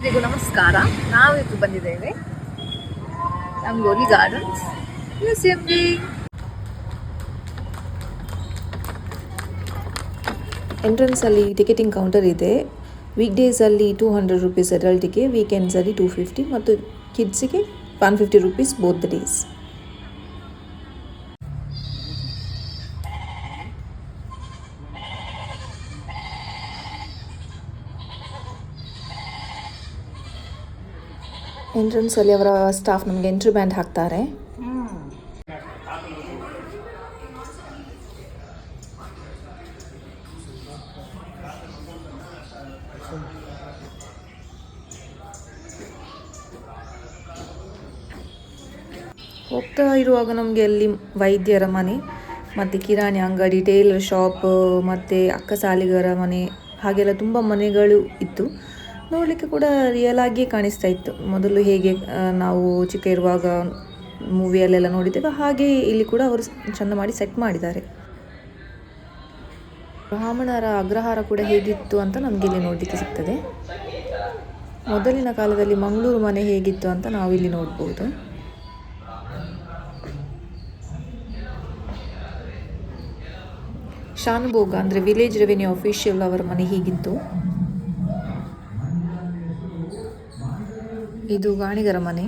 ಎಲ್ರಿಗೂ ನಮಸ್ಕಾರ. ನಾವಿತ್ತು ಬಂದಿದ್ದೇವೆ ರಂಗೋಲಿ ಗಾರ್ಡನ್ಸ್ ಮ್ಯೂಸಿಯಂಗೆ. ಎಂಟ್ರೆನ್ಸಲ್ಲಿ ಟಿಕೆಟಿಂಗ್ ಕೌಂಟರ್ ಇದೆ. ವೀಕ್ ಡೇಸಲ್ಲಿ 200 ರುಪೀಸ್ ಅಡಲ್ಟಿಗೆ, ವೀಕೆಂಡ್ಸಲ್ಲಿ 250 ಮತ್ತು ಕಿಡ್ಸಿಗೆ 150 ರುಪೀಸ್ ಬೋತ್ ದ ಡೇಸ್. ಎಂಟ್ರೆನ್ಸಲ್ಲಿ ಅವರ ಸ್ಟಾಫ್ ನಮಗೆ ಎಂಟ್ರಿ ಬ್ಯಾಂಡ್ ಹಾಕ್ತಾರೆ. ಹೋಗ್ತಾ ಇರುವಾಗ ನಮಗೆ ಅಲ್ಲಿ ವೈದ್ಯರ ಮನೆ ಮತ್ತು ಕಿರಾಣಿ ಅಂಗಡಿ, ಟೇಲರ್ ಶಾಪ್ ಮತ್ತು ಅಕ್ಕ ಸಾಲಿಗರ ಮನೆ ಹಾಗೆಲ್ಲ ತುಂಬ ಮನೆಗಳು ಇತ್ತು. ನೋಡಲಿಕ್ಕೆ ಕೂಡ ರಿಯಲ್ ಆಗಿಯೇ ಕಾಣಿಸ್ತಾ ಇತ್ತು. ಮೊದಲು ಹೇಗೆ ನಾವು ಚಿಕ್ಕ ಇರುವಾಗ ಮೂವಿಯಲ್ಲೆಲ್ಲ ನೋಡಿದ್ದೇವೆ ಹಾಗೆ ಇಲ್ಲಿ ಕೂಡ ಅವರು ಚೆಂದ ಮಾಡಿ ಸೆಟ್ ಮಾಡಿದ್ದಾರೆ. ಬ್ರಾಹ್ಮಣರ ಅಗ್ರಹಾರ ಕೂಡ ಹೇಗಿತ್ತು ಅಂತ ನಮಗೆ ಇಲ್ಲಿ ನೋಡಲಿಕ್ಕೆ ಸಿಗ್ತದೆ. ಮೊದಲಿನ ಕಾಲದಲ್ಲಿ ಮಂಗಳೂರು ಮನೆ ಹೇಗಿತ್ತು ಅಂತ ನಾವು ಇಲ್ಲಿ ನೋಡ್ಬೋದು. ಶಾನುಭೋಗ ಅಂದರೆ ವಿಲೇಜ್ ರೆವಿನ್ಯೂ ಆಫೀಷಿಯಲ್ ಅವರ ಮನೆ ಹೀಗಿತ್ತು. ಇದು ಗಾಣಿಗರ ಮನೆ.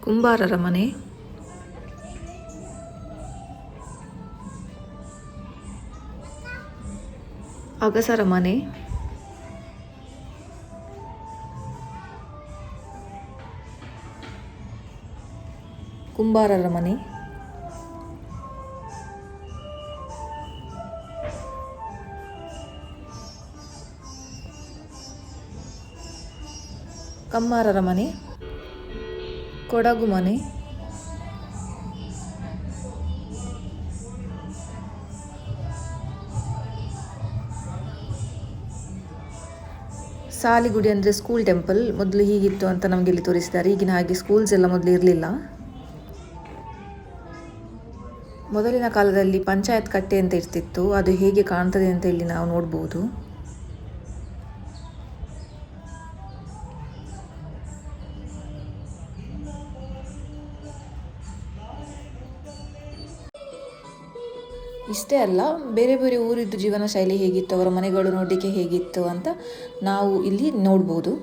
ಕುಂಬಾರರ ಮನೆ. ಅಗಸರ ಮನೆ. ಕುಂಬಾರರ ಮನೆ. ಕಮ್ಮಾರರ ಮನೆ. ಕೊಡಗು ಮನೆ. ಸಾಲಿಗುಡಿ ಅಂದರೆ ಸ್ಕೂಲ್ ಟೆಂಪಲ್. ಮೊದಲು ಹೀಗಿತ್ತು ಅಂತ ನಮಗೆ ಇಲ್ಲಿ ತೋರಿಸಿದ್ದಾರೆ. ಈಗಿನ ಹಾಗೆ ಸ್ಕೂಲ್ಸ್ ಎಲ್ಲ ಮೊದಲು ಇರಲಿಲ್ಲ. ಮೊದಲಿನ ಕಾಲದಲ್ಲಿ ಪಂಚಾಯತ್ ಕಟ್ಟೆ ಅಂತ ಇರ್ತಿತ್ತು. ಅದು ಹೇಗೆ ಕಾಣ್ತದೆ ಅಂತ ಇಲ್ಲಿ ನಾವು ನೋಡ್ಬೋದು. ಇಷ್ಟೇ ಅಲ್ಲ, ಬೇರೆ ಬೇರೆ ಊರಿದ್ದು ಜೀವನ ಶೈಲಿ ಹೇಗಿತ್ತು, ಅವರ ಮನೆಗಳು ನೋಡಲಿಕ್ಕೆ ಹೇಗಿತ್ತು ಅಂತ ನಾವು ಇಲ್ಲಿ ನೋಡ್ಬೋದು.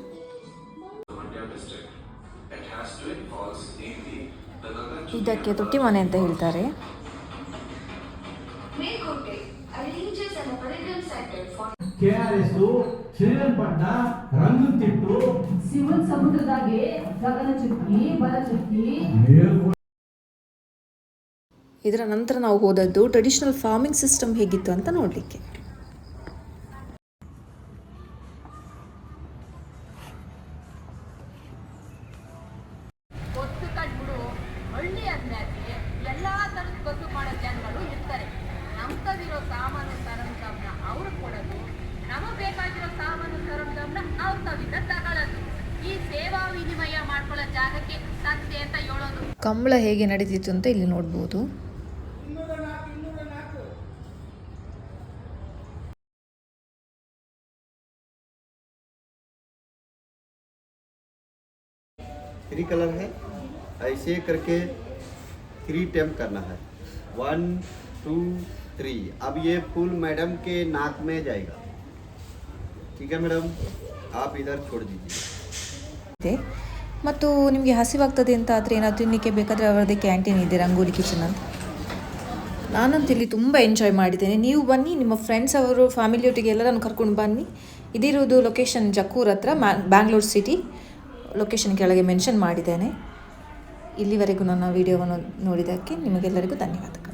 ಇದಕ್ಕೆ ತೊಟ್ಟಿ ಮನೆ ಅಂತ ಹೇಳ್ತಾರೆ. ಇದರ ನಂತರ ನಾವು ಹೋದದ್ದು ಟ್ರೆಡಿಷನಲ್ ಫಾರ್ಮಿಂಗ್ ಸಿಸ್ಟಮ್ ಹೇಗಿತ್ತು ಅಂತ ನೋಡಲಿಕ್ಕೆ. ಕಂಬಳ ಹೇಗೆ ನಡೀತಿತ್ತು ಅಂತ ಇಲ್ಲಿ ನೋಡ್ಬೋದು. थ्री कलर है, ऐसे करके 3 टाइम करना है. 1 2 3. अब ये फूल मैडम के नाक में जाएगा. ठीक है मैडम, आप इधर छोड़ दीजिए. ಮತ್ತು ನಿಮಗೆ ಹಸಿವಾಗ್ತದೆ ಅಂತ ಆದರೆ ಏನಾದರೂ ತಿನ್ನಲಿಕ್ಕೆ ಬೇಕಾದರೆ ಅವರದೇ ಕ್ಯಾಂಟೀನ್ ಇದೆ, ರಂಗೋಲಿ ಕಿಚನ್ ಅಂತ. ನಾನಂತೂ ಇಲ್ಲಿ ತುಂಬ ಎಂಜಾಯ್ ಮಾಡಿದ್ದೇನೆ. ನೀವು ಬನ್ನಿ, ನಿಮ್ಮ ಫ್ರೆಂಡ್ಸ್ ಅವರು ಫ್ಯಾಮಿಲಿಯೊಟ್ಟಿಗೆ ಎಲ್ಲರನ್ನು ಕರ್ಕೊಂಡು ಬನ್ನಿ. ಇದಿರುವುದು ಲೊಕೇಶನ್ ಜಕ್ಕೂರ್ ಹತ್ರ, ಬ್ಯಾಂಗ್ಳೂರ್ ಸಿಟಿ. ಲೊಕೇಶನ್ ಕೆಳಗೆ ಮೆನ್ಷನ್ ಮಾಡಿದ್ದೇನೆ. ಇಲ್ಲಿವರೆಗೂ ನನ್ನ ವಿಡಿಯೋವನ್ನು ನೋಡಿದ್ದಕ್ಕೆ ನಿಮಗೆಲ್ಲರಿಗೂ ಧನ್ಯವಾದಗಳು.